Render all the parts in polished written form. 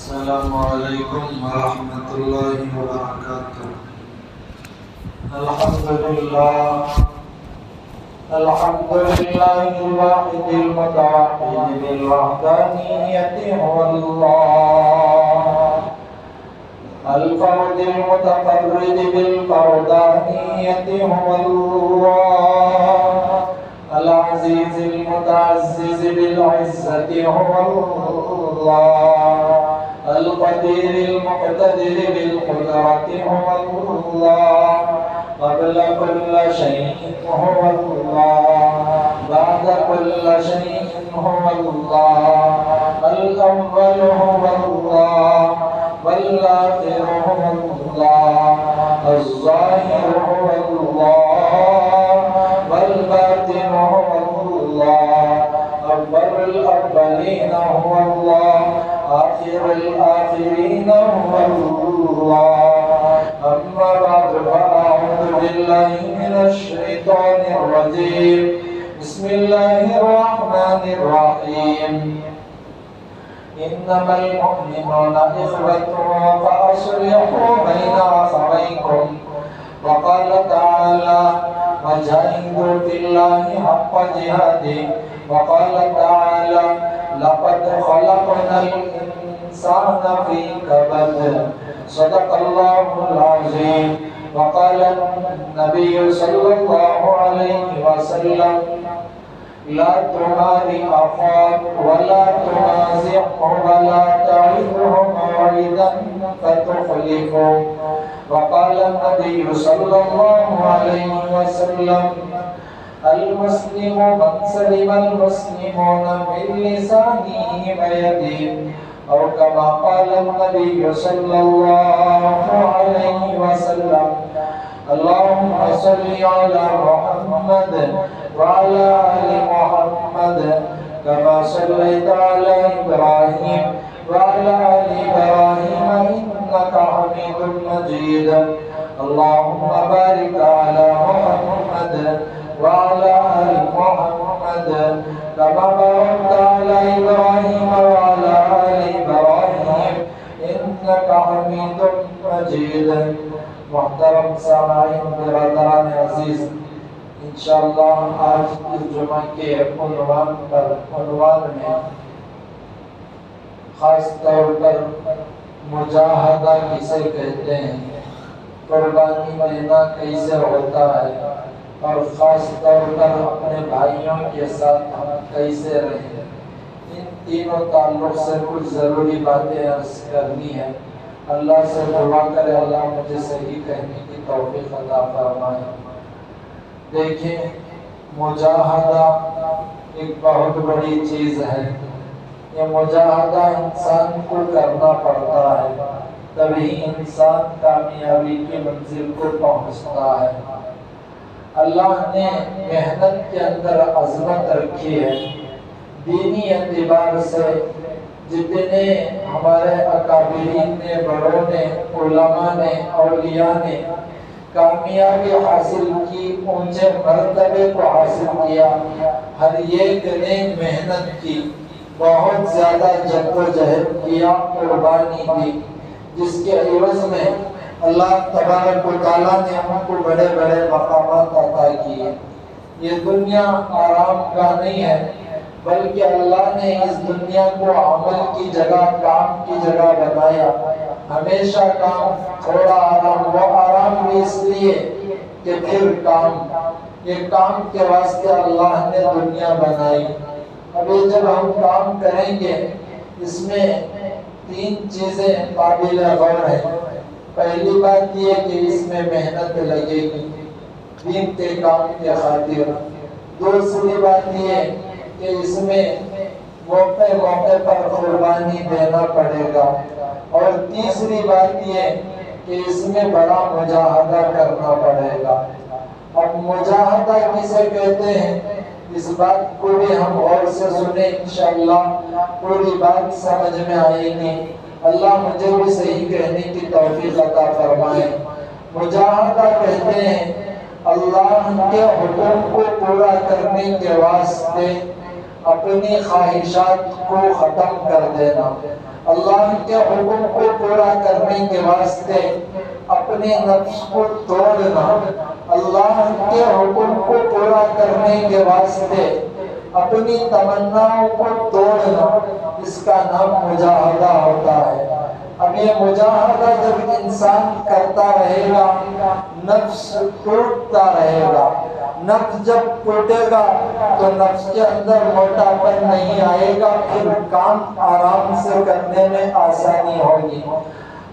السلام علیکم ورحمۃ اللہ وبرکاتہ۔ الحمد للہ الواحد المتوحد بالوحدانیۃ هو اللہ، الفرد المتفرد بالفردانیۃ هو اللہ، العزیز المتعزز بالعزة هو الله، القدير المقتدر بالقدرة هو الله، قبل كل شيء هو الله، بعد كل شيء هو الله، الأول هو الله، والآخر هو الله، الظاهر هو الله، والباطن هو الله، أول الأولين هو الله، آخر الآخرين هو الله. أما بعد فأعوذ بالله من الشيطان الرجيم. بسم الله الرحمن الرحيم. إنما المؤمنون إخوة فأصلحوا بين أخويكم. وقال تعالى: وجاهدوا في الله حق جهاده. وقال تعالى: لقد خلقنا الإنسان في كبد. صدق الله العظيم. وقال النبي صلى الله عليه وسلم: لا تماري أخاك ولا تنازعه ولا تعظه موعدا فتخلفه. وقال النبي صلى الله عليه وسلم: المسلم من سلم المسلمون من لسانه ويده، أو كما قال النبي صلى الله عليه وسلم. اللهم صل على محمد وعلى آل محمد كما صليت على إبراهيم وعلى آل إبراهيم إنك حميد مجيد. اللهم بارك على محمد وعلى آل محمد كما باركت على إبراهيم وعلى آل إبراهيم إنك حميد مجيد. محترم سامعین برادران عزیز، انشاءاللہ آج اس جمعہ کے عنوان میں خاص طور پر مجاہدہ کسے کہتے ہیں، قربانی دینا کیسے ہوتا ہے، اور خاص طور پر اپنے بھائیوں کے ساتھ ہم کیسے رہیں، ان تینوں تعلق سے کچھ ضروری باتیں عرض کرنی ہے۔ اللہ سے دعا کرے اللہ مجھے صحیح کہنے کی توفیق عطا فرمائے۔ دیکھیں، مجاہدہ ایک بہت بڑی چیز ہے۔ یہ مجاہدہ انسان کو کرنا پڑتا ہے، تبھی انسان کامیابی کی منزل کو پہنچتا ہے۔ اللہ نے محنت کے اندر عظمت رکھی ہے۔ دینی اعتبار سے جتنے ہمارے اکابرین نے، بڑوں نے، علماء نے، اولیاء نے کامیابی حاصل کی، اونچے مرتبے کو حاصل کیا، ہر ایک نے محنت کی، بہت زیادہ جدوجہد کیا، قربانی دی، جس کے عوض میں اللہ تبارک و تعالیٰ نے ہم کو بڑے بڑے مقامات عطا کیے۔ یہ دنیا آرام کا نہیں ہے، بلکہ اللہ نے اس دنیا کو عمل کی جگہ، کام کی جگہ بنایا۔ ہمیشہ کام، تھوڑا آرام، وہ آرام بھی اس لیے کہ پھر کام، یہ کام کے واسطے اللہ نے دنیا بنائی۔ ابھی جب ہم کام کریں گے، اس میں تین چیزیں قابل غور ہیں۔ پہلی بات یہ کہ اس میں محنت لگے گی دین کے کام کے خاطر۔ دوسری بات یہ کہ اس میں موقع پر قربانی دینا پڑے گا، اور تیسری بات یہ کہ اس میں بڑا مجاہدہ کرنا پڑے گا۔ اب مجاہدہ کسے کہتے ہیں، اس بات کو بھی ہم غور سے سنیں، انشاءاللہ پوری بات سمجھ میں آئے گی۔ اللہ مجھے بھی صحیح کہنے کی توفیق عطا فرمائے۔ مجاہدہ کہتے ہیں اللہ کے حکم کو پورا کرنے کے واسطے اپنی خواہشات کو ختم کر دینا، اللہ کے حکم کو پورا کرنے کے واسطے اپنے نفس کو توڑنا، اللہ کے حکم کو پورا کرنے کے واسطے اپنی تمناؤں کو توڑنا، اس کا نام مجاہدہ ہوتا ہے۔ اب یہ مجاہدہ جب انسان کرتا رہے گا، نفس ٹوٹتا رہے گا۔ نفس جب ٹوٹے گا تو نفس کے اندر موٹاپن نہیں آئے گا، پھر کام آرام سے کرنے میں آسانی ہوگی۔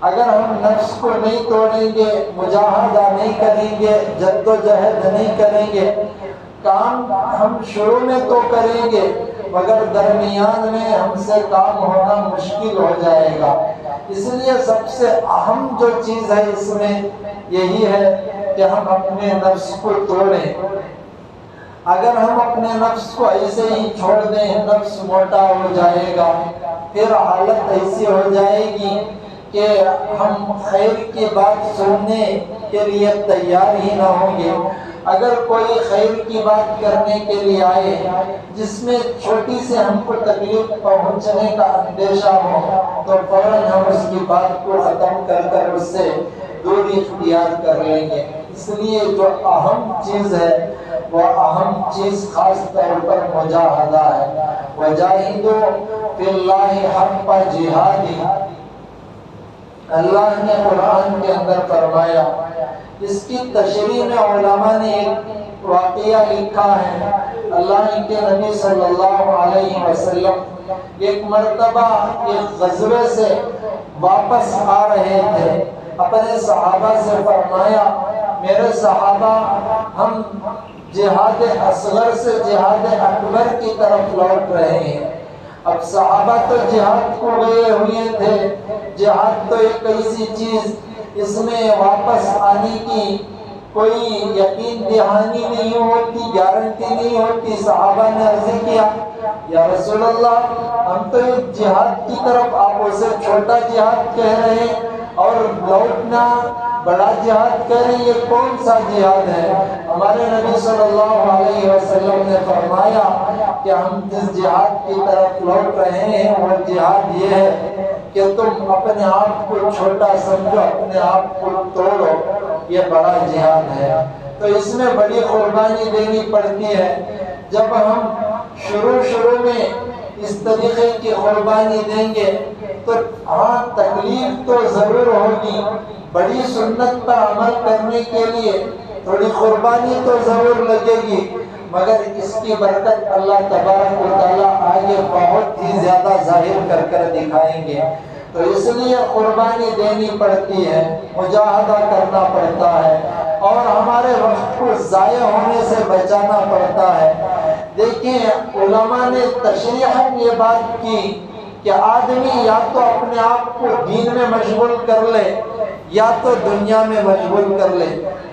اگر ہم نفس کو نہیں توڑیں گے، مجاہدہ نہیں کریں گے، جد و جہد نہیں کریں گے، کام ہم شروع میں تو کریں گے مگر درمیان میں ہم سے کام ہونا مشکل ہو جائے گا۔ اس لیے سب سے اہم جو چیز ہے اس میں یہی ہے کہ ہم اپنے نفس کو توڑیں۔ اگر ہم اپنے نفس کو ایسے ہی چھوڑ دیں، نفس موٹا ہو جائے گا، پھر حالت ایسی ہو جائے گی کہ ہم خیر کی بات سننے کے لیے تیار ہی نہ ہوں گے۔ اگر کوئی خیر کی بات کرنے کے لیے آئے جس میں چھوٹی سے ہم کو تکلیف پہنچنے کا اندیشہ ہو تو فوراً ہم اس کی بات کو ختم کر کر اس سے دوری اختیار کر لیں گے۔ اس لیے جو اہم چیز ہے وہ اہم چیز خاص طور پر مجاہدہ ہے۔ وَجَاهِدُوا فِي اللَّهِ حَقَّ جِهَادِهِ، اللہ نے قرآن کے اندر فرمایا۔ اس کی تشریح میں علماء نے ایک واقعہ لکھا ہے۔ اللہ کے نبی صلی اللہ علیہ وسلم ایک مرتبہ ایک غزوے سے واپس آ رہے تھے، اپنے صحابہ سے فرمایا میرے صحابہ ہم جہاد اصغر سے جہاد اکبر کی طرف لوٹ رہے ہیں۔ اب صحابہ تو جہاد کو گئے ہوئے تھے، جہاد تو ایک ایسی چیز اس میں واپس آنے کی کوئی یقین دہانی نہیں ہوتی، گارنٹی نہیں ہوتی۔ صحابہ نے عرض کیا یا رسول اللہ ہم تو جہاد کی طرف، آپ اسے چھوٹا جہاد کہہ رہے ہیں اور لوٹنا بڑا جہاد کہہ رہے ہیں، یہ کون سا جہاد ہے؟ ہمارے نبی صلی اللہ علیہ وسلم نے فرمایا کہ ہم جس جہاد کی طرف لوٹ رہے ہیں وہ جہاد یہ ہے کہ تم اپنے آپ کو چھوٹا سمجھو، اپنے آپ کو توڑو، یہ بڑا جہاد ہے۔ تو اس میں بڑی قربانی دینی پڑتی ہے۔ جب ہم شروع میں اس طریقے کی قربانی دیں گے تو ہاں تکلیف تو ضرور ہوگی، بڑی سنت پر عمل کرنے کے لیے تھوڑی قربانی تو ضرور لگے گی، مگر اس کی برکت اللہ تبارک و تعالیٰ آگے بہت ہی زیادہ ظاہر کر کر دکھائیں گے۔ تو اس لیے قربانی دینی پڑتی ہے، مجاہدہ کرنا پڑتا ہے اور ہمارے وقت کو ضائع ہونے سے بچانا پڑتا ہے۔ دیکھیں علماء نے تشریحاً یہ بات کی کہ آدمی یا تو اپنے آپ کو دین میں مشغول کر لے یا تو دنیا میں مشغول کر لے۔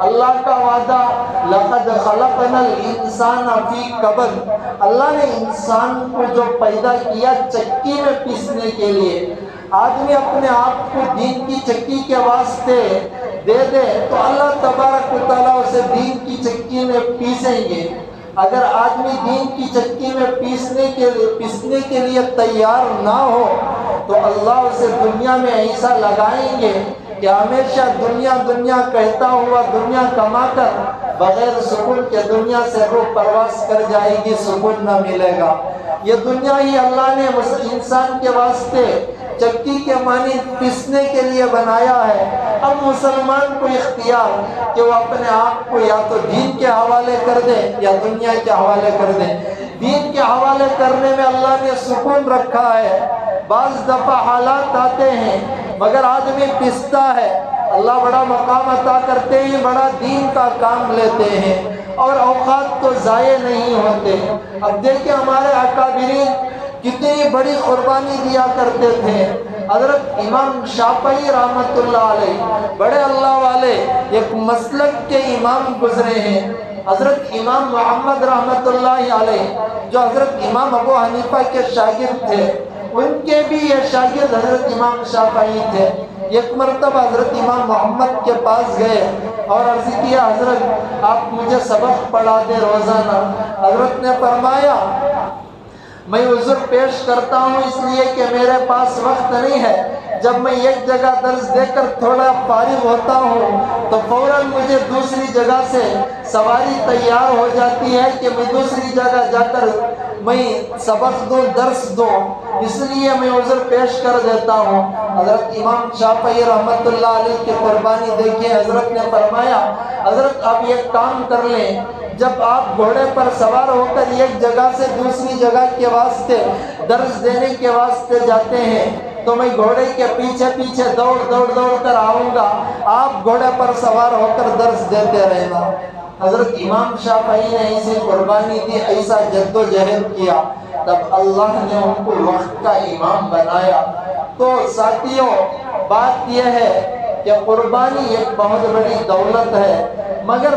اللہ کا وعدہ لَقَدْ خَلَقْنَا الْإِنسَانَ فِي كَبَدٍ، اللہ نے انسان کو جو پیدا کیا چکی میں پیسنے کے لیے، آدمی اپنے آپ کو دین کی چکی کے واسطے دے دے تو اللہ تبارک و تعالیٰ اسے دین کی چکی میں پیسیں گے۔ اگر آدمی دین کی چکی میں پیسنے کے لیے تیار نہ ہو تو اللہ اسے دنیا میں ایسا لگائیں گے کہ ہمیشہ دنیا کہتا ہوا دنیا کما کر بغیر سکون کے دنیا سے روح پرواز کر جائے گی، سکون نہ ملے گا۔ یہ دنیا ہی اللہ نے انسان کے واسطے چکی کے معنی پیسنے کے لیے بنایا ہے۔ اب مسلمان کو اختیار کہ وہ اپنے آپ کو یا تو دین کے حوالے کر دے یا دنیا کے حوالے کر دے۔ دین کے حوالے کرنے میں اللہ نے سکون رکھا ہے۔ بعض دفعہ حالات آتے ہیں مگر آدمی پستا ہے، اللہ بڑا مقام عطا کرتے ہیں، بڑا دین کا کام لیتے ہیں اور اوقات تو ضائع نہیں ہوتے۔ اب دیکھیں ہمارے اکابرین کتنی بڑی قربانی دیا کرتے تھے۔ حضرت امام شافعی رحمۃ اللہ علیہ بڑے اللہ والے ایک مسلک کے امام گزرے ہیں۔ حضرت امام محمد رحمۃ اللہ علیہ جو حضرت امام ابو حنیفہ کے شاگرد تھے، ان کے بھی یہ شاگرد حضرت امام شافعی تھے۔ ایک مرتبہ حضرت امام محمد کے پاس گئے اور عرض کیا حضرت آپ مجھے سبق پڑھا دے روزانہ۔ حضرت نے فرمایا میں عذر پیش کرتا ہوں اس لیے کہ میرے پاس وقت نہیں ہے۔ جب میں ایک جگہ درس دے کر تھوڑا فارغ ہوتا ہوں تو فوراً مجھے دوسری جگہ سے سواری تیار ہو جاتی ہے کہ میں دوسری جگہ جا کر میں سبق دوں، درس دوں، اس لیے میں عذر پیش کر دیتا ہوں۔ حضرت امام شافعی رحمۃ اللہ علیہ کی قربانی دیکھیں، حضرت نے فرمایا حضرت آپ ایک کام کر لیں، جب آپ گھوڑے پر سوار ہو کر ایک جگہ سے دوسری جگہ کے واسطے درس دینے کے واسطے جاتے ہیں تو میں گھوڑے کے پیچھے پیچھے دوڑ کر آؤں گا، آپ گھوڑے پر سوار ہو کر درس دیتے رہنا۔ حضرت امام شافعی نے ایسی قربانی دی، ایسا جد و جہد کیا، تب اللہ نے ان کو وقت کا امام بنایا۔ تو ساتھیوں، بات یہ ہے کہ قربانی ایک بہت بڑی دولت ہے، مگر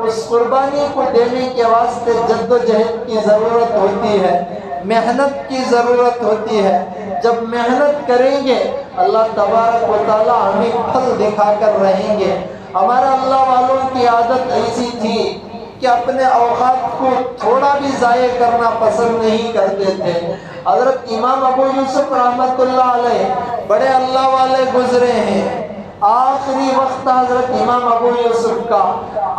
اس قربانی کو دینے کے واسطے جد و جہد کی ضرورت ہوتی ہے، محنت کی ضرورت ہوتی ہے۔ جب محنت کریں گے اللہ تبارک و تعالی ہمیں پھل دکھا کر رہیں گے۔ ہمارا اللہ والوں کی عادت ایسی تھی کہ اپنے اوقات کو تھوڑا بھی ضائع کرنا پسند نہیں کرتے تھے۔ حضرت امام ابو یوسف رحمۃ اللہ علیہ بڑے اللہ والے گزرے ہیں۔ آخری وقت حضرت امام ابو یوسف کا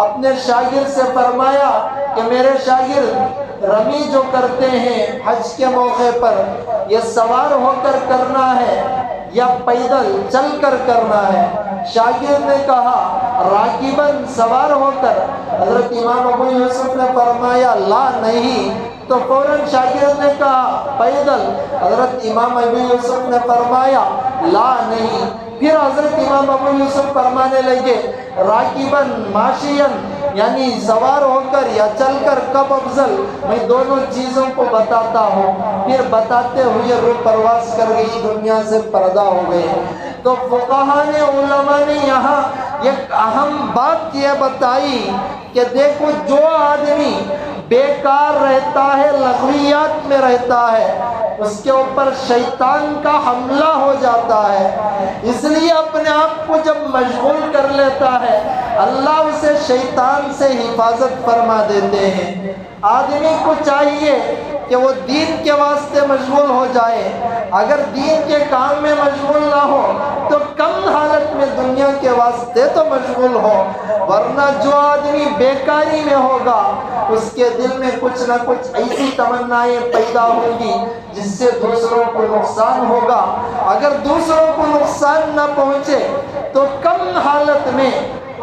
اپنے شاگرد سے فرمایا کہ میرے شاگرد رمی جو کرتے ہیں حج کے موقع پر، یہ سوار ہو کر کرنا ہے یا پیدل چل کر کرنا ہے؟ شاگرد نے کہا راکباً، سوار ہو کر۔ حضرت امام ابو یوسف نے فرمایا لا نہیں، تو فوراً شاگرد نے کہا پیدل۔ حضرت امام ابو یوسف نے فرمایا لا نہیں۔ پھر حضرت امام ابو یوسف فرمانے لگے راکباً ماشیاً، یعنی سوار ہو کر یا چل کر کب افضل، میں دونوں چیزوں کو بتاتا ہوں۔ پھر بتاتے ہوئے روح پرواز کر گئی، دنیا سے پردہ ہو گئے۔ تو فقہاء نے، علماء نے یہاں ایک اہم بات یہ بتائی کہ دیکھو، جو آدمی بیکار رہتا ہے، لغویات میں رہتا ہے، اس کے اوپر شیطان کا حملہ ہو جاتا ہے۔ اس لیے اپنے آپ کو جب مشغول کر لیتا ہے اللہ اسے شیطان سے حفاظت فرما دیتے ہیں۔ آدمی کو چاہیے کہ وہ دین کے واسطے مشغول ہو جائے، اگر دین کے کام میں مشغول نہ ہو تو کم حالت میں دنیا کے واسطے تو مشغول ہو، ورنہ جو آدمی بیکاری میں ہوگا اس کے دل میں کچھ نہ کچھ ایسی تمنائیں پیدا ہوگی جس سے دوسروں کو نقصان ہوگا۔ اگر دوسروں کو نقصان نہ پہنچے تو کم حالت میں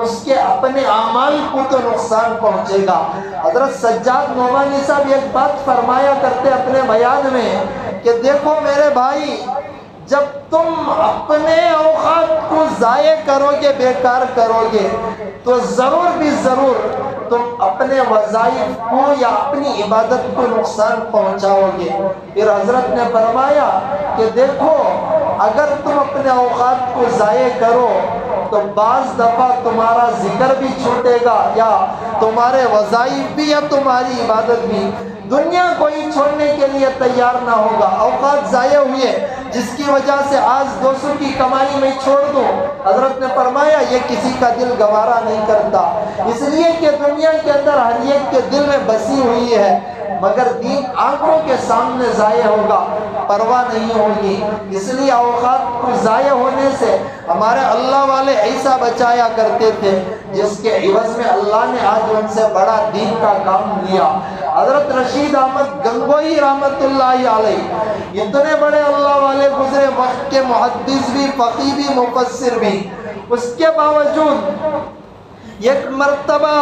اس کے اپنے اعمال کو تو نقصان پہنچے گا۔ حضرت سجاد نعمانی صاحب ایک بات فرمایا کرتے اپنے بیان میں کہ دیکھو میرے بھائی، جب تم اپنے اوقات کو ضائع کرو گے، بیکار کرو گے، تو ضرور بھی ضرور تم اپنے وظائف کو یا اپنی عبادت کو نقصان پہنچاؤ گے۔ پھر حضرت نے فرمایا کہ دیکھو، اگر تم اپنے اوقات کو ضائع کرو تو بعض دفعہ تمہارا ذکر بھی چھوٹے گا، یا تمہارے وظائف بھی یا تمہاری عبادت بھی، دنیا کوئی چھوڑنے کے لیے تیار نہ ہوگا۔ اوقات ضائع ہوئے جس کی وجہ سے آج 200 کی کمائی میں چھوڑ دو، حضرت نے فرمایا یہ کسی کا دل گوارا نہیں کرتا، اس لیے کہ دنیا کے اندر ہر ایک کے دل میں بسی ہوئی ہے، مگر دین آنکھوں کے سامنے ضائع ہوگا، پرواہ نہیں ہوگی۔ اس لیے اوقات کو ضائع ہونے سے ہمارے اللہ والے ایسا بچایا کرتے تھے جس کے عوض میں اللہ نے آج ان سے بڑا دین کا کام لیا۔ حضرت رشید احمد گنگوئی رحمت اللہ علیہ اتنے بڑے اللہ والے گزرے، وقت کے محدث بھی، فقیہ بھی، مفسر بھی، اس کے باوجود ایک مرتبہ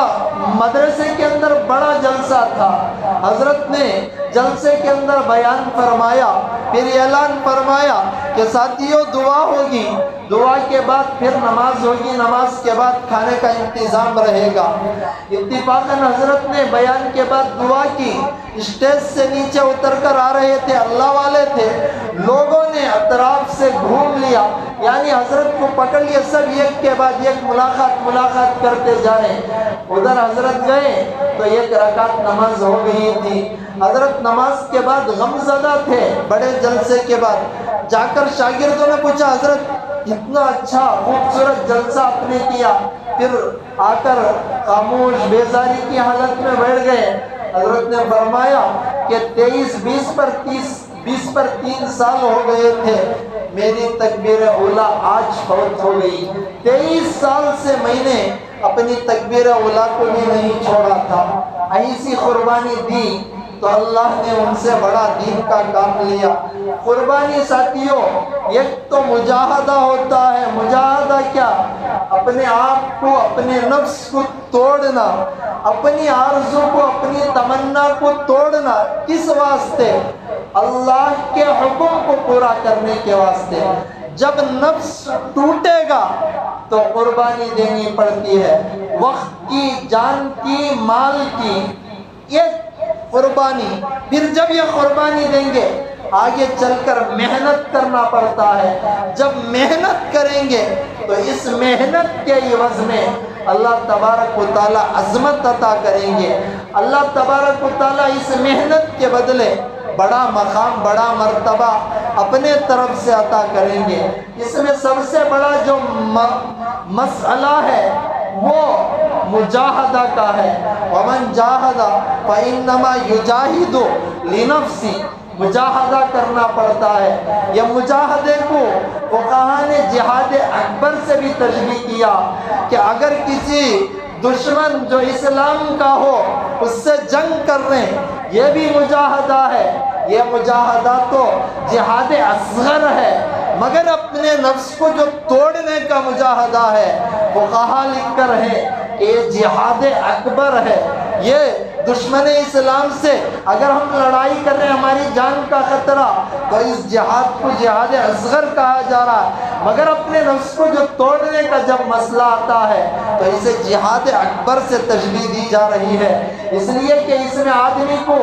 مدرسے کے اندر بڑا جلسہ تھا، حضرت نے جلسے کے اندر بیان فرمایا، پھر اعلان فرمایا کہ ساتھیوں دعا ہوگی، دعا کے بعد پھر نماز ہوگی، نماز کے بعد کھانے کا انتظام رہے گا۔ اتفاقاً حضرت نے بیان کے بعد دعا کی، اسٹیج سے نیچے اتر کر آ رہے تھے، اللہ والے تھے، لوگوں نے اطراف سے گھوم لیا، یعنی حضرت کو پکڑ لیا، سب ایک کے بعد ایک ملاقات کرتے جا رہے ہیں۔ ادھر حضرت گئے تو ایک رکعت نماز ہو گئی تھی، حضرت نماز کے بعد غمزدہ تھے، بڑے جلسے کے بعد جا کر شاگردوں نے پوچھا حضرت اتنا اچھا خوبصورت جلسہ آپ نے کیا، پھر آ کر خاموش بیزاری کی حالت میں بیٹھ گئے۔ حضرت نے فرمایا کہ 20 پر 3 سال ہو گئے تھے، میری تکبیر اولیٰ آج فوت ہو گئی، 23 سال سے میں نے اپنی تکبیر اولیٰ کو بھی نہیں چھوڑا تھا، ایسی قربانی دی تو اللہ نے ان سے بڑا دین کا کام لیا۔ قربانی ساتھیوں ایک تو مجاہدہ ہوتا ہے، مجاہدہ کیا؟ اپنے آپ کو، اپنے نفس کو توڑنا، اپنی آرزو کو، اپنی تمنا کو توڑنا، کس واسطے؟ اللہ کے حکم کو پورا کرنے کے واسطے۔ جب نفس ٹوٹے گا تو قربانی دینی پڑتی ہے، وقت کی، جان کی، مال کی، یہ قربانی۔ پھر جب یہ قربانی دیں گے آگے چل کر محنت کرنا پڑتا ہے، جب محنت کریں گے تو اس محنت کے عوض میں اللہ تبارک و تعالی عظمت عطا کریں گے، اللہ تبارک و تعالی اس محنت کے بدلے بڑا مقام، بڑا مرتبہ اپنے طرف سے عطا کریں گے۔ اس میں سب سے بڑا جو مسئلہ ہے وہ مجاہدہ کا ہے، وَمَنْ جَاهَدَ فَإِنَّمَا يُجَاهِدُ لِنَفْسِهِ، مجاہدہ کرنا پڑتا ہے۔ یہ مجاہدے کو فقہاء نے جہاد اکبر سے بھی تشبیہ کیا کہ اگر کسی دشمن جو اسلام کا ہو اس سے جنگ کر رہے ہیں، یہ بھی مجاہدہ ہے۔ یہ مجاہدہ تو جہاد اصغر ہے، مگر اپنے نفس کو جو توڑنے کا مجاہدہ ہے، فقہاء لکھ کر ہے کہ یہ جہاد اکبر ہے۔ یہ دشمن اسلام سے اگر ہم لڑائی کر رہے ہیں، ہماری جان کا خطرہ، تو اس جہاد کو جہاد اصغر کہا جا رہا ہے، مگر اپنے نفس کو جو توڑنے کا جب مسئلہ آتا ہے تو اسے جہاد اکبر سے تشبیہ دی جا رہی ہے، اس لیے کہ اس میں آدمی کو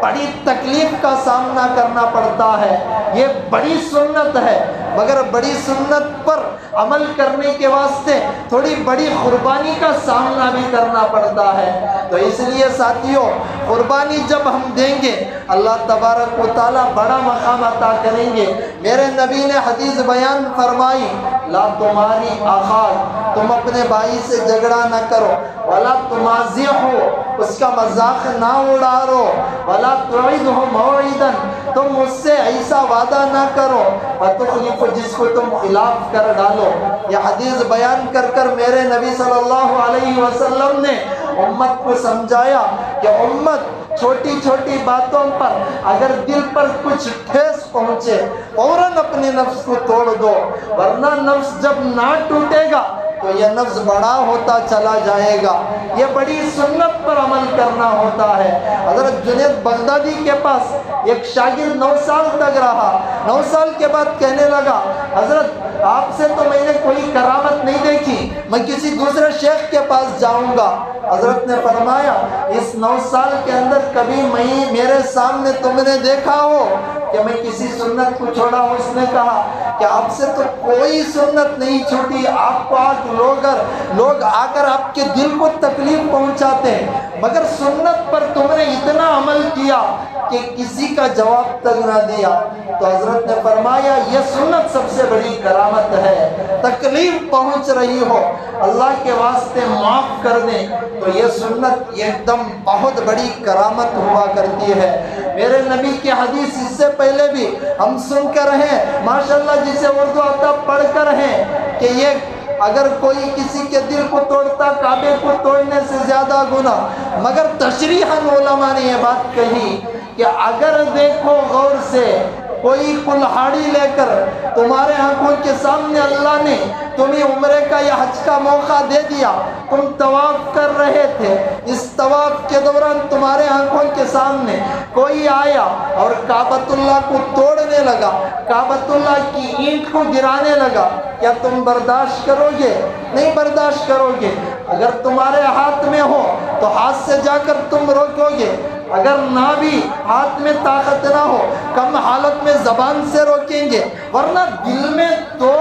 بڑی تکلیف کا سامنا کرنا پڑتا ہے۔ یہ بڑی سنت ہے، مگر بڑی سنت پر عمل کرنے کے واسطے تھوڑی بڑی قربانی کا سامنا بھی کرنا پڑتا ہے۔ تو اس لیے ساتھیوں قربانی جب ہم دیں گے اللہ تبارک و تعالی بڑا مقام عطا کریں گے۔ میرے نبی نے حدیث بیان فرمائی، لا تماری آخاک، تم اپنے بھائی سے جھگڑا نہ کرو، ولا تمازحو، اس کا مذاق نہ اڑارو، ولا تعدہ موعدا، تم مجھ سے ایسا وعدہ نہ کرو فتخلف، جس کو تم خلاف کر ڈالو۔ یہ حدیث بیان کر کر میرے نبی صلی اللہ علیہ وسلم نے امت کو سمجھایا کہ امت چھوٹی چھوٹی باتوں پر اگر دل پر کچھ ٹھیس پہنچے فوراً اپنے نفس کو توڑ دو، ورنہ نفس جب نہ ٹوٹے گا تو یہ نفس بڑا ہوتا چلا جائے گا۔ یہ بڑی سنت پر عمل کرنا ہوتا ہے۔ حضرت جنید بغدادی کے پاس ایک شاگرد 9 سال تک رہا، 9 سال کے بعد کہنے لگا، حضرت آپ سے تو میں نے کوئی کرامت نہیں دیکھی، میں کسی دوسرے شیخ کے پاس جاؤں گا۔ حضرت نے فرمایا، اس 9 سال کے اندر کبھی میرے سامنے تم نے دیکھا ہو کہ میں کسی سنت کو چھوڑا ہوں؟ اس نے کہا کہ آپ سے تو کوئی سنت نہیں چھوٹی، آپ کو لوگ آ کر آپ کے دل کو تکلیف پہنچاتے ہیں، مگر سنت پر تم نے اتنا عمل کیا کہ کسی کا جواب تک نہ دیا۔ تو حضرت نے فرمایا یہ سنت سب سے بڑی کرامت ہے، تکلیف پہنچ رہی ہو اللہ کے واسطے معاف کر دیں، تو یہ سنت ایک دم بہت بڑی کرامت ہوا کرتی ہے۔ میرے نبی کی حدیث اس سے پہلے بھی ہم سن کر ہیں، ماشاءاللہ جسے اردو آتا پڑھ کر ہیں، کہ یہ اگر کوئی کسی کے دل کو توڑتا کعبے کو توڑنے سے زیادہ گناہ، مگر تشریحاً علماء نے یہ بات کہی کہ اگر دیکھو غور سے کوئی کلہاڑی لے کر تمہارے آنکھوں کے سامنے اللہ نے تمہیں عمرے کا یا حج کا موقع دے دیا، تم طواف کر رہے تھے، اس طواف کے دوران تمہارے آنکھوں کے سامنے کوئی آیا اور کعبۃ اللہ کو توڑنے لگا، کعبۃ اللہ کی اینٹ کو گرانے لگا، کیا تم برداشت کرو گے؟ نہیں برداشت کرو گے۔ اگر تمہارے ہاتھ میں ہو تو ہاتھ سے جا کر تم روکو گے، اگر نہ بھی ہاتھ میں طاقت نہ ہو کم حالت میں زبان سے روکیں گے، ورنہ دل میں تو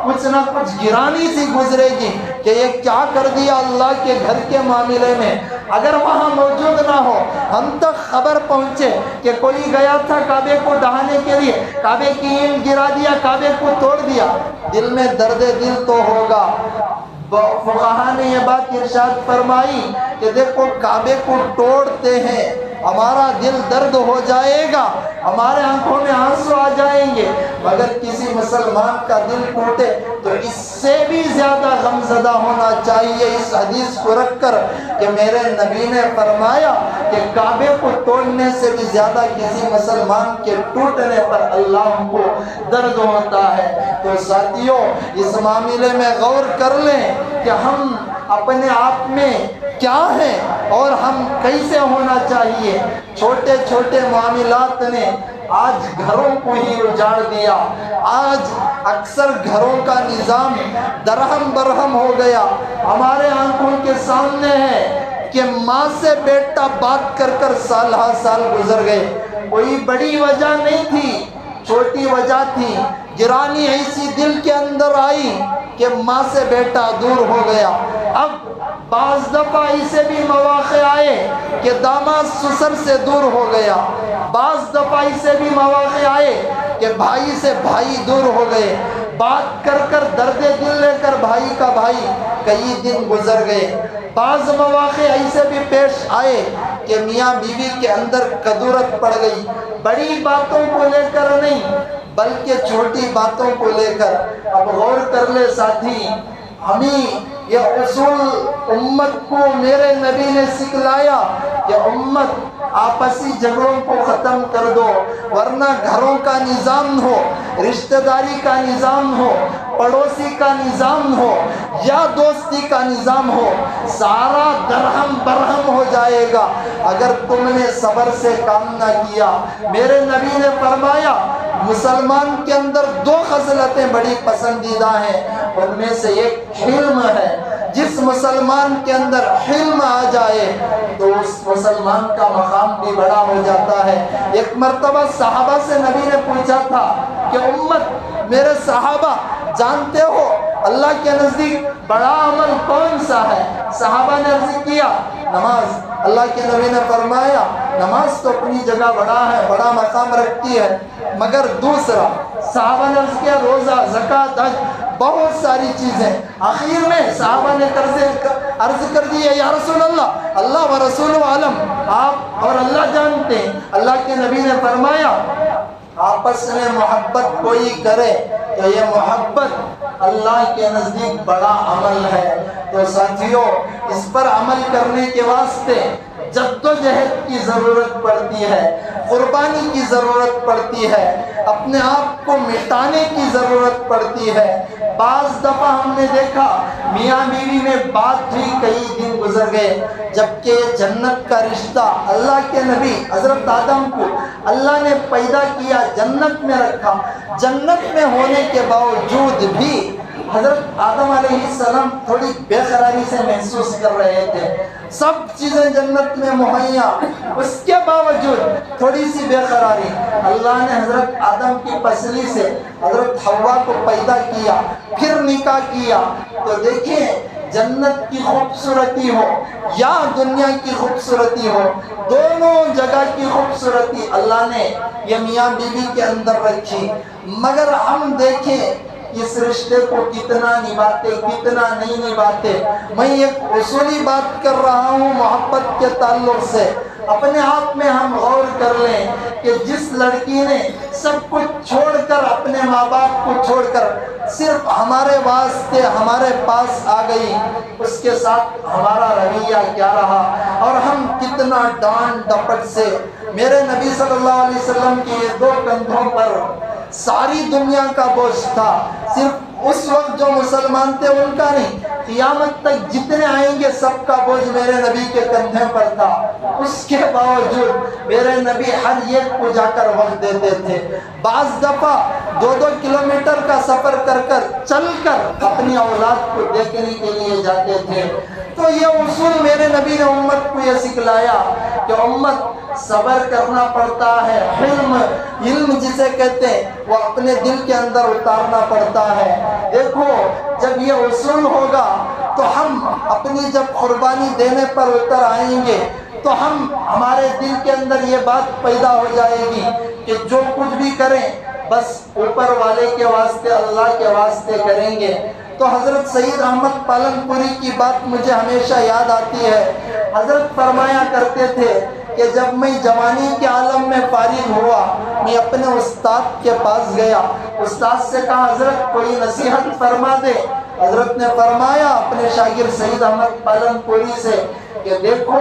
کچھ نہ کچھ گرانی سی گزرے گی کہ یہ کیا کر دیا اللہ کے گھر کے معاملے میں۔ اگر وہاں موجود نہ ہو، ہم تک خبر پہنچے کہ کوئی گیا تھا کعبے کو ڈھانے کے لیے، کعبے کی اینٹ گرا دیا، کعبے کو توڑ دیا، دل میں درد دل تو ہوگا۔ فقہاء نے یہ بات ارشاد فرمائی کہ دیکھو کعبے کو توڑتے ہیں ہمارا دل درد ہو جائے گا، ہمارے آنکھوں میں آنسو آ جائیں گے، مگر کسی مسلمان کا دل ٹوٹے تو اس سے بھی زیادہ غمزدہ ہونا چاہیے اس حدیث کو رکھ کر کہ میرے نبی نے فرمایا کہ کعبے کو توڑنے سے بھی زیادہ کسی مسلمان کے ٹوٹنے پر اللہ کو درد ہوتا ہے۔ تو ساتھیوں، اس معاملے میں غور کر لیں کہ ہم اپنے آپ میں کیا ہیں اور ہم کیسے ہونا چاہیے۔ چھوٹے چھوٹے معاملات نے آج گھروں کو ہی اجاڑ دیا، آج اکثر گھروں کا نظام درہم برہم ہو گیا۔ ہمارے آنکھوں کے سامنے ہے کہ ماں سے بیٹا بات کر کر سال ہا سال گزر گئے، کوئی بڑی وجہ نہیں تھی، چھوٹی وجہ تھی، گرانی ایسی دل کے اندر آئی کہ ماں سے بیٹا دور ہو گیا۔ اب بعض دفعہ اسے بھی مواقع آئے کہ داماد سسر سے دور ہو گیا، بعض دفعہ اسے بھی مواقع آئے کہ بھائی سے بھائی دور ہو گئے، بات کر کر درد دل لے کر بھائی کا بھائی کئی دن گزر گئے۔ بعض مواقع ایسے بھی پیش آئے کہ میاں بیوی کے اندر کدورت پڑ گئی، بڑی باتوں کو لے کر نہیں بلکہ چھوٹی باتوں کو لے کر۔ اب غور کر لے ساتھی، ہمیں یہ اصول امت کو میرے نبی نے سکھلایا کہ امت آپسی جھگڑوں کو ختم کر دو، ورنہ گھروں کا نظام ہو، رشتہ داری کا نظام ہو، پڑوسی کا نظام ہو یا دوستی کا نظام ہو، سارا درہم برہم ہو جائے گا اگر تم نے صبر سے کام نہ کیا۔ میرے نبی نے فرمایا مسلمان کے اندر دو خصلتیں بڑی پسندیدہ ہیں، ان میں سے ایک حلم ہے۔ جس مسلمان کے اندر حلم آ جائے تو اس مسلمان کا مقام بھی بڑا ہو جاتا ہے۔ ایک مرتبہ صحابہ سے نبی نے پوچھا تھا کہ امت میرے صحابہ جانتے ہو اللہ کے نزدیک بڑا عمل کون سا ہے؟ صحابہ نے عرض کیا نماز۔ اللہ کے نبی نے فرمایا نماز تو اپنی جگہ بڑا ہے، بڑا مقام رکھتی ہے، مگر دوسرا؟ صحابہ نے عرض کیا روزہ، زکوٰۃ، حج، بہت ساری چیزیں۔ آخر میں صحابہ نے عرض کر دی یا رسول اللہ، اللہ و رسول عالم، آپ اور اللہ جانتے ہیں۔ اللہ کے نبی نے فرمایا آپس میں محبت کوئی کرے تو یہ محبت اللہ کے نزدیک بڑا عمل ہے۔ تو ساتھیوں، اس پر عمل کرنے کے واسطے جدوجہد کی ضرورت پڑتی ہے، قربانی کی ضرورت پڑتی ہے، اپنے آپ کو مٹانے کی ضرورت پڑتی ہے۔ بعض دفعہ ہم نے دیکھا میاں بیوی میں بات ہوئی، کئی دن گزر گئے، جبکہ جنت کا رشتہ اللہ کے نبی حضرت آدم کو اللہ نے پیدا کیا، جنت میں رکھا، جنت میں ہونے کے باوجود بھی حضرت آدم علیہ السلام تھوڑی بے قراری سے محسوس کر رہے تھے۔ سب چیزیں جنت میں مہیا، اس کے باوجود تھوڑی سی بے قراری۔ اللہ نے حضرت آدم کی پسلی سے حضرت حوا کو پیدا کیا، پھر نکاح کیا۔ تو دیکھیں جنت کی خوبصورتی ہو یا دنیا کی خوبصورتی ہو، دونوں جگہ کی خوبصورتی اللہ نے یہ میاں بیوی کے اندر رکھی، مگر ہم دیکھیں اس رشتے کو کتنا نبھاتے کتنا نہیں نبھاتے۔ میں ایک اصولی بات کر رہا ہوں محبت کے تعلق سے۔ اپنے آپ میں ہم غور کر لیں کہ جس لڑکی نے سب کچھ چھوڑ کر، اپنے ماں باپ کو چھوڑ کر صرف ہمارے واسطے ہمارے پاس آ گئی، اس کے ساتھ ہمارا رویہ کیا رہا اور ہم کتنا ڈانٹ ڈپٹ سے۔ میرے نبی صلی اللہ علیہ وسلم کے دو کندھوں پر ساری دنیا کا بوجھ تھا، صرف اس وقت جو مسلمان تھے ان کا نہیں، قیامت تک جتنے آئیں گے سب کا بوجھ میرے نبی کے کندھے پر تھا۔ اس کے باوجود میرے نبی ہر ایک کو جا کر وقت دیتے تھے۔ بعض دفعہ 2-2 کلومیٹر کا سفر کر کر چل کر اپنی اولاد کو دیکھنے کے لیے جاتے تھے۔ تو یہ اصول میرے نبی نے امت کو یہ سکھلایا کہ امت صبر کرنا پڑتا ہے، علم جسے کہتے ہیں وہ اپنے دل کے اندر اتارنا پڑتا ہے۔ دیکھو جب یہ اصول ہوگا تو ہم اپنی جب قربانی دینے پر اتر آئیں گے تو ہمارے دل کے اندر یہ بات پیدا ہو جائے گی کہ جو کچھ بھی کریں بس اوپر والے کے واسطے اللہ کے واسطے کریں گے۔ تو حضرت سید احمد پالن پوری کی بات مجھے ہمیشہ یاد آتی ہے۔ حضرت فرمایا کرتے تھے کہ جب میں جوانی کے عالم میں فارغ ہوا، میں اپنے استاد کے پاس گیا، استاد سے کہا حضرت کوئی نصیحت فرما دے۔ حضرت نے فرمایا اپنے شاگرد سید احمد پالن پوری سے کہ دیکھو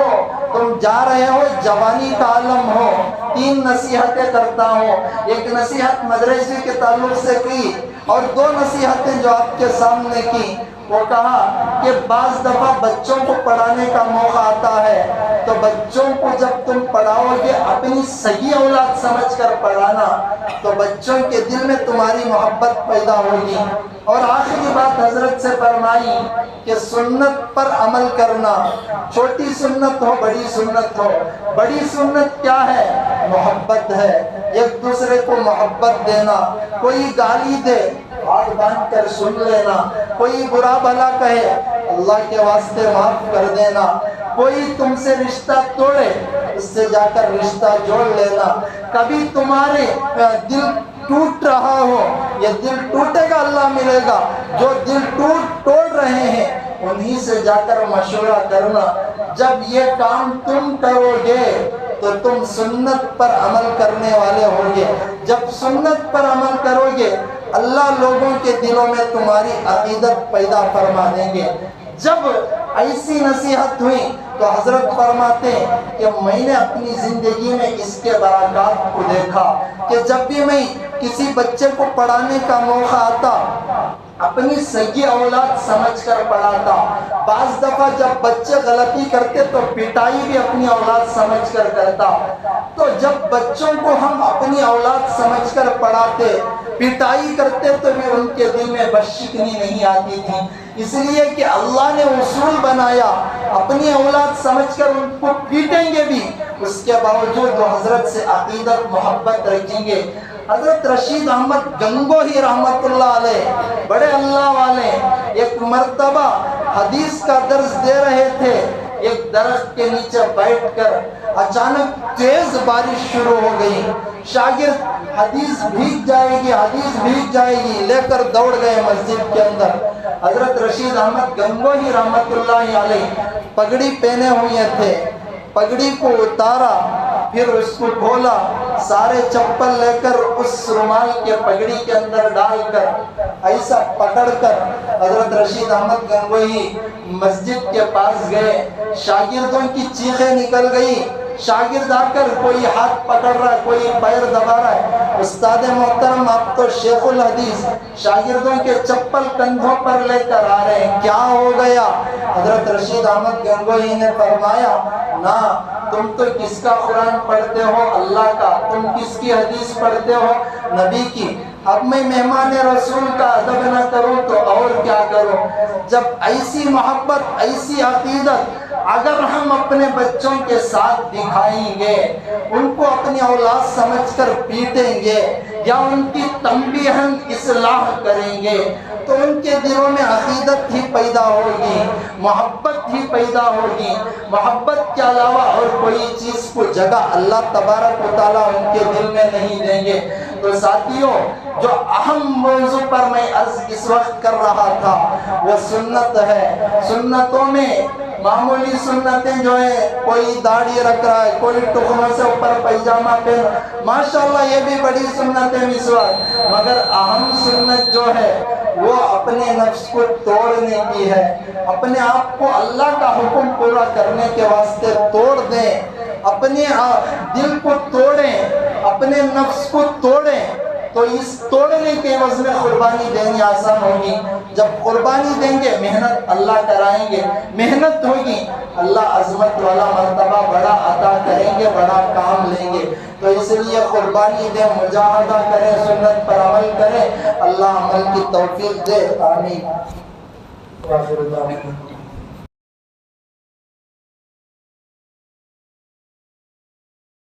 تم جا رہے ہو، جوانی کا عالم ہو، 3 نصیحتیں کرتا ہوں۔ ایک نصیحت مدرسے کے تعلق سے کی اور 2 نصیحتیں جو آپ کے سامنے کی، وہ کہا کہ بعض دفعہ بچوں کو پڑھانے کا موقع آتا ہے تو بچوں کو جب تم پڑھاؤ گے اپنی صحیح اولاد سمجھ کر پڑھانا تو بچوں کے دل میں تمہاری محبت پیدا ہوگی۔ اور آخری بات حضرت سے فرمائی کہ سنت پر عمل کرنا، چھوٹی سنت ہو بڑی سنت ہو۔ بڑی سنت کیا ہے؟ محبت ہے، ایک دوسرے کو محبت دینا۔ کوئی گالی دے ہاتھ باندھ کر سن لینا، کوئی برا بھلا کہے اللہ کے واسطے معاف کر دینا، کوئی تم سے رشتہ توڑے اس سے جا کر رشتہ جوڑ لینا۔ کبھی تمہارے دل ٹوٹ رہا ہو، یہ دل ٹوٹے گا اللہ ملے گا، جو دل توڑ رہے ہیں انہی سے جا کر مشورہ کرنا۔ جب یہ کام تم کرو گے تو تم سنت پر عمل کرنے والے ہوگے۔ جب سنت پر عمل کرو گے اللہ لوگوں کے دلوں میں تمہاری عقیدت پیدا فرما دیں گے۔ جب ایسی نصیحت ہوئی تو حضرت فرماتے ہیں کہ میں نے اپنی زندگی میں اس کے برکات کو دیکھا کہ جب بھی میں کسی بچے کو پڑھانے کا موقع آتا اپنی صحیح اولاد سمجھ کر پڑھاتا۔ بعض دفعہ جب بچے غلطی کرتے تو پٹائی بھی اپنی اولاد سمجھ کر کرتا۔ تو جب بچوں کو ہم اپنی اولاد سمجھ کر پڑھاتے، پٹائی کرتے تو بھی ان کے دل میں بدشگنی نہیں آتی تھی، اس لیے کہ اللہ نے اصول بنایا اپنی اولاد سمجھ کر ان کو پیٹیں گے بھی، اس کے باوجود وہ حضرت سے عقیدت محبت رکھیں گے۔ حضرت رشید احمد گنگوہی رحمت اللہ علیہ بڑے اللہ والے ایک مرتبہ حدیث کا درس دے رہے تھے، ایک درخت کے نیچے بیٹھ کر اچانک تیز بارش شروع ہو گئی۔ شاگرد حدیث بھیگ جائے گی لے کر دوڑ گئے مسجد کے اندر۔ حضرت رشید احمد گنگوہی رحمت اللہ علیہ پگڑی پہنے ہوئے تھے، پگڑی کو اتارا، پھر اس کو کھولا، سارے چپل لے کر اس رومال کے پگڑی کے اندر ڈال کر ایسا پکڑ کر حضرت رشید احمد گنگوہی مسجد کے پاس گئے۔ شاگردوں کی چیخیں نکل گئی، شاگرد آ کر کوئی ہاتھ پکڑ رہا ہے، کوئی پیر دبا رہا ہے۔ استاد محترم آپ تو شیخ الحدیث، شاگردوں کے چپل کندھوں پر لے کر آ رہے ہیں، کیا ہو گیا؟ حضرت رشید احمد گنگوہی نے فرمایا نا، تم تو کس کا قرآن پڑھتے ہو؟ اللہ کا۔ تم کس کی حدیث پڑھتے ہو؟ نبی کی۔ اب میں مہمان رسول کا ادب نہ کروں تو اور کیا کروں؟ جب ایسی محبت، ایسی عقیدت اگر ہم اپنے بچوں کے ساتھ دکھائیں گے، ان کو اپنی اولاد سمجھ کر پیٹیں گے یا ان کی تنبیہاً اصلاح کریں گے تو ان کے دلوں میں عقیدت ہی پیدا ہوگی، محبت ہی پیدا ہوگی۔ محبت کے علاوہ اور کوئی چیز کو جگہ اللہ تبارک و تعالیٰ ان کے دل میں نہیں دیں گے۔ تو ساتھیوں، جو اہم موضوع پر میں اس وقت کر رہا تھا وہ سنت ہے۔ سنتوں میں معمولی سنتیں جو ہیں، کوئی داڑھی رکھ رہا ہے، کوئی ٹخنوں سے اوپر پیجامہ پہن، ماشاءاللہ یہ بھی بڑی سنتیں مسواک، مگر اہم سنت جو ہے وہ اپنے نفس کو توڑنے کی ہے۔ اپنے آپ کو اللہ کا حکم پورا کرنے کے واسطے توڑ دیں، اپنے دل کو توڑیں، اپنے نفس کو توڑیں، تو اس توڑنے کے عوض میں قربانی دینی آسان ہوگی۔ جب قربانی دیں گے محنت اللہ کرائیں گے، محنت ہوگی اللہ عظمت والا مرتبہ بڑا عطا کریں گے، بڑا کام لیں گے۔ تو اس لیے قربانی دیں، مجاہدہ کریں، سنت پر عمل کریں، اللہ عمل کی توفیق دے، آمین۔